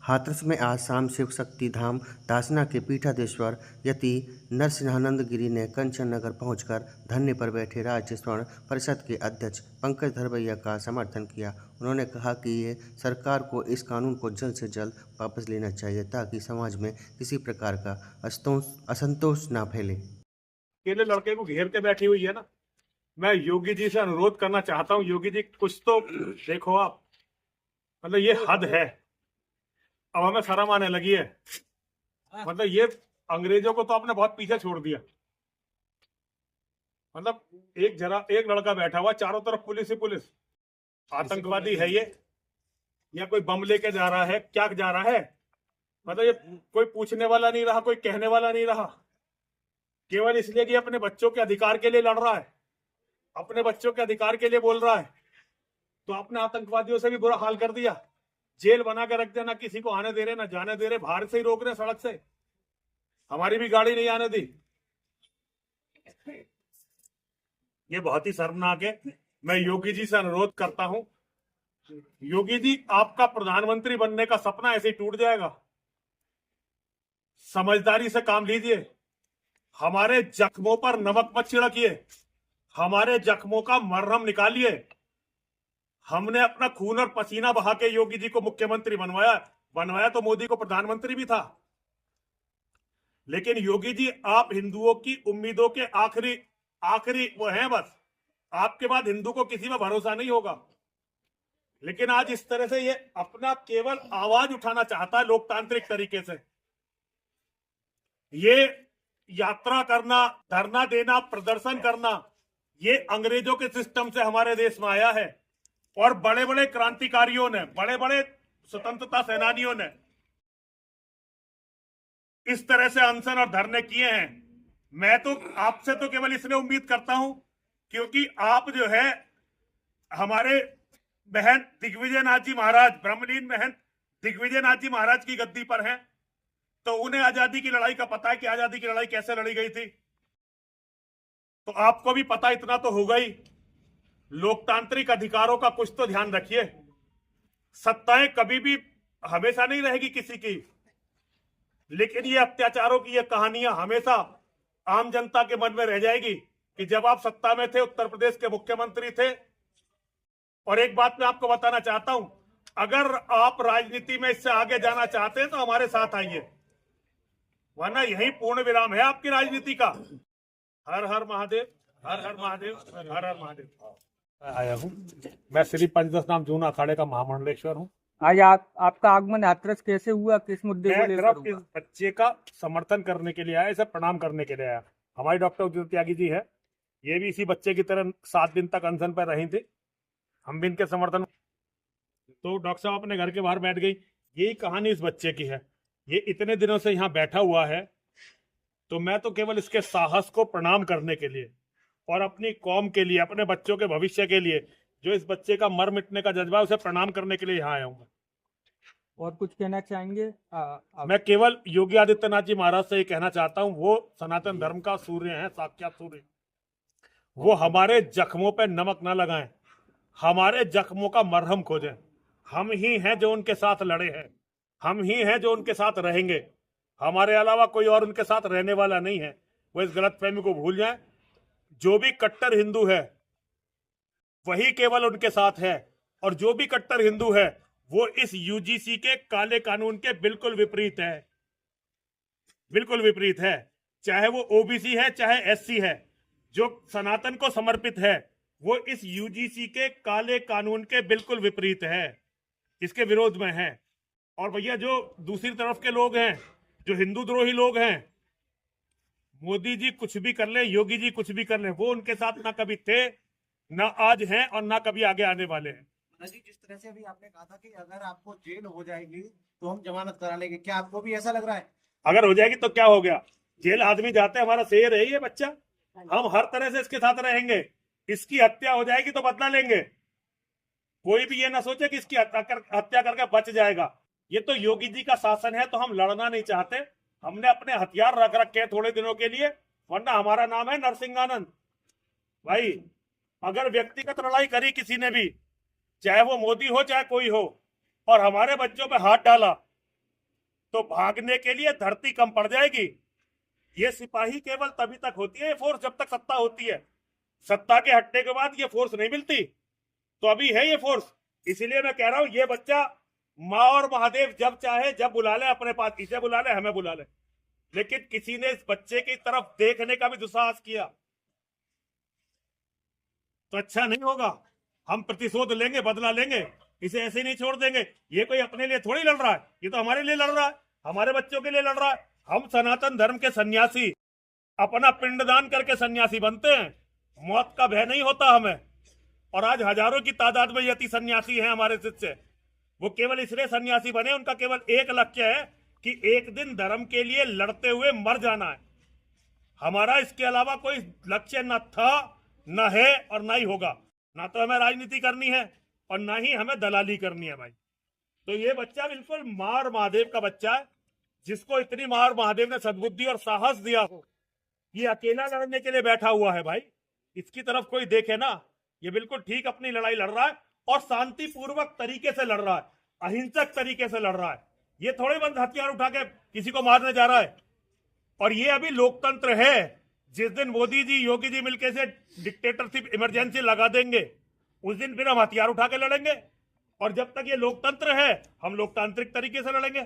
हाथरस में आज शाम शिव शक्ति धाम दासना के पीठाधीश्वर यति नरसिंहानंद गिरी ने कंचन नगर पहुंचकर धरने पर बैठे राज्य स्वर्ण परिषद के अध्यक्ष पंकज धरवैया का समर्थन किया। उन्होंने कहा कि ये सरकार को इस कानून को जल्द से जल्द वापस लेना चाहिए ताकि समाज में किसी प्रकार का असंतोष न फैले। अकेले लड़के को घेर के बैठी हुई है ना। मैं योगी जी से अनुरोध करना चाहता हूँ, योगी जी कुछ तो देखो आप, मतलब ये हद है। अब हमें शर्म आने लगी है। मतलब ये अंग्रेजों को तो आपने बहुत पीछे छोड़ दिया। मतलब एक लड़का बैठा हुआ, चारों तरफ पुलिस ही पुलिस। आतंकवादी है ये या कोई बम लेके जा रहा है, क्या जा रहा है? मतलब ये कोई पूछने वाला नहीं रहा, कोई कहने वाला नहीं रहा, केवल इसलिए कि अपने बच्चों के अधिकार के लिए लड़ रहा है, अपने बच्चों के अधिकार के लिए बोल रहा है। तो आपने आतंकवादियों से भी बुरा हाल कर दिया, जेल बना के रख दिया, ना किसी को आने दे रहे ना जाने दे रहे, बाहर से ही रोक रहे, सड़क से। हमारी भी गाड़ी नहीं आने दी। ये बहुत ही शर्मनाक है। मैं योगी जी से अनुरोध करता हूं, योगी जी आपका प्रधानमंत्री बनने का सपना ऐसे ही टूट जाएगा। समझदारी से काम लीजिए, हमारे जख्मों पर नमक मत छिड़किए, हमारे जख्मों का मरहम निकालिए। हमने अपना खून और पसीना बहा के योगी जी को मुख्यमंत्री बनवाया तो मोदी को प्रधानमंत्री भी था। लेकिन योगी जी आप हिंदुओं की उम्मीदों के आखिरी वो हैं। बस आपके बाद हिंदू को किसी में भरोसा नहीं होगा। लेकिन आज इस तरह से ये अपना केवल आवाज उठाना चाहता है लोकतांत्रिक तरीके से। ये यात्रा करना, धरना देना, प्रदर्शन करना, ये अंग्रेजों के सिस्टम से हमारे देश में आया है। और बड़े बड़े क्रांतिकारियों ने, बड़े बड़े स्वतंत्रता सेनानियों ने इस तरह से अनशन और धरने किए हैं। मैं तो आपसे तो केवल इसलिए उम्मीद करता हूं क्योंकि आप जो है हमारे बहन दिग्विजय नाथ जी महाराज, ब्रह्मलीन बहन दिग्विजय नाथ जी महाराज की गद्दी पर हैं, तो उन्हें आजादी की लड़ाई का पता है कि आजादी की लड़ाई कैसे लड़ी गई थी। तो आपको भी पता इतना तो होगा ही। लोकतांत्रिक अधिकारों का कुछ तो ध्यान रखिए। सत्ताएं कभी भी हमेशा नहीं रहेगी किसी की, लेकिन ये अत्याचारों की ये कहानियां हमेशा आम जनता के मन में रह जाएगी कि जब आप सत्ता में थे, उत्तर प्रदेश के मुख्यमंत्री थे। और एक बात मैं आपको बताना चाहता हूं, अगर आप राजनीति में इससे आगे जाना चाहते हैं तो हमारे साथ आइए, वरना यही पूर्ण विराम है आपकी राजनीति का। हर हर महादेव, हर हर महादेव, हर हर महादेव। आया हूँ, मैं श्री पंचदश नाम जूना अखाड़े का महामंडलेश्वर हूँ। आज आपका आगमन हाथरस कैसे हुआ, किस मुद्दे को लेकर हुआ? इस बच्चे का समर्थन करने के लिए आया, इसे प्रणाम करने के लिए आया। हमारी डॉक्टर उदित त्यागी जी है, ये भी इसी बच्चे की तरह 7 दिन तक अनशन पर रही थी। हम भी इनके समर्थन, तो डॉक्टर साहब अपने घर के बाहर बैठ गई। यही कहानी इस बच्चे की है। ये इतने दिनों से यहाँ बैठा हुआ है, तो मैं तो केवल इसके साहस को प्रणाम करने के लिए और अपनी कौम के लिए, अपने बच्चों के भविष्य के लिए, जो इस बच्चे का मर मिटने का जज्बा है, उसे प्रणाम करने के लिए यहाँ आया हूँ। और कुछ कहना चाहेंगे? मैं केवल योगी आदित्यनाथ जी महाराज से ये कहना चाहता हूँ, वो सनातन धर्म का सूर्य है, साक्षात सूर्य। वो हमारे जख्मों पे नमक न लगाएं, हमारे जख्मों का मरहम खोजें। हम ही हैं जो उनके साथ लड़े हैं, हम ही हैं जो उनके साथ रहेंगे। हमारे अलावा कोई और उनके साथ रहने वाला नहीं है। वो इस गलतफहमी को भूल जाएं। जो भी कट्टर हिंदू है वही केवल उनके साथ है, और जो भी कट्टर हिंदू है वो इस यूजीसी के काले कानून के बिल्कुल विपरीत है, बिल्कुल विपरीत है। चाहे वो ओबीसी है, चाहे एससी है, जो सनातन को समर्पित है, वो इस यूजीसी के काले कानून के बिल्कुल विपरीत है, इसके विरोध में है। और भैया जो दूसरी तरफ के लोग हैं, जो हिंदू द्रोही लोग हैं, मोदी जी कुछ भी कर ले, योगी जी कुछ भी कर ले, वो उनके साथ ना कभी थे, ना आज हैं, और ना कभी आगे आने वाले हैं। जिस तरह से अभी आपने कहा था कि अगर आपको जेल हो जाएगी तो हम जमानत करा लेंगे, क्या आपको भी ऐसा लग रहा है? अगर हो जाएगी तो क्या हो गया? जेल आदमी जाते हैं, हमारा शेर है ये बच्चा, हम हर तरह से इसके साथ रहेंगे। इसकी हत्या हो जाएगी तो बदला लेंगे। कोई भी ये ना सोचे कि इसकी हत्या करके बच जाएगा। ये तो योगी जी का शासन है, तो हम लड़ना नहीं चाहते। हमने अपने हथियार रख रखे हैं थोड़े दिनों के लिए, वरना हमारा नाम है नरसिंहानंद। भाई अगर व्यक्तिगत लड़ाई करी किसी ने भी, चाहे वो मोदी हो चाहे कोई हो, और हमारे बच्चों पे हाथ डाला, तो भागने के लिए धरती कम पड़ जाएगी। ये सिपाही केवल तभी तक होती है ये फोर्स जब तक सत्ता होती है। सत्ता के हटने के बाद ये फोर्स नहीं मिलती। तो अभी है ये फोर्स, इसीलिए मैं कह रहा हूं ये बच्चा माँ और महादेव जब चाहे जब बुला ले अपने पास, इसे बुला ले हमें बुला ले, लेकिन किसी ने इस बच्चे की तरफ देखने का भी दुस्साहस किया तो अच्छा नहीं होगा। हम प्रतिशोध लेंगे, बदला लेंगे, इसे ऐसे नहीं छोड़ देंगे। ये कोई अपने लिए थोड़ी लड़ रहा है, ये तो हमारे लिए लड़ रहा है, हमारे बच्चों के लिए लड़ रहा है। हम सनातन धर्म के सन्यासी अपना पिंडदान करके सन्यासी बनते हैं, मौत का भय नहीं होता हमें। और आज हजारों की तादाद में यति सन्यासी हैं हमारे शिष्य। वो केवल इसलिए सन्यासी बने, उनका केवल एक लक्ष्य है कि एक दिन धर्म के लिए लड़ते हुए मर जाना है। हमारा इसके अलावा कोई लक्ष्य न था, न है और न ही होगा। ना तो हमें राजनीति करनी है और ना ही हमें दलाली करनी है भाई। तो ये बच्चा बिल्कुल मार महादेव का बच्चा है, जिसको इतनी मार महादेव ने सद्बुद्धि और साहस दिया हो। ये अकेला लड़ने के लिए बैठा हुआ है भाई, इसकी तरफ कोई देखे ना, ये बिल्कुल ठीक अपनी लड़ाई लड़ रहा है और शांतिपूर्वक तरीके से लड़ रहा है, अहिंसक तरीके से लड़ रहा है। ये थोड़े बंद हथियार उठा के किसी को मारने जा रहा है। और ये अभी लोकतंत्र है। जिस दिन मोदी जी योगी जी मिलकर से डिक्टेटरशिप इमरजेंसी लगा देंगे, उस दिन फिर हम हथियार उठा के लड़ेंगे। और जब तक ये लोकतंत्र है हम लोकतांत्रिक तरीके से लड़ेंगे।